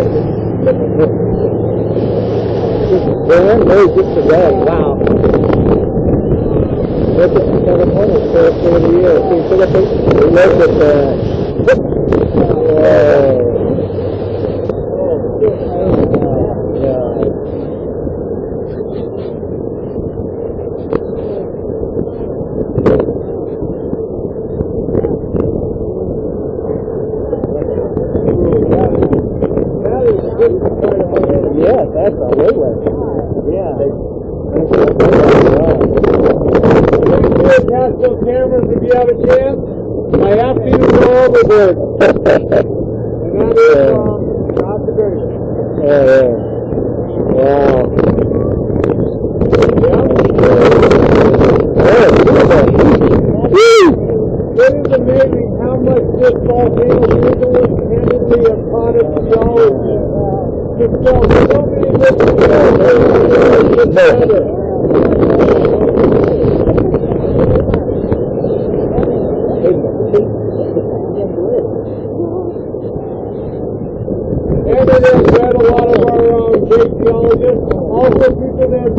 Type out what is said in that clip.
Well, there's just a red. Wow. Look at the California for the year. See, Philippines. Look at that. Yeah, that's a way way. Yeah. Catch those cameras if you have a chance. I have to use all overboard. And that is not the greatest. Yeah. Wow. It is amazing how much this volcano usually handedly a product of geology. Just so many different together. And it has read a lot of our great geologists, also people that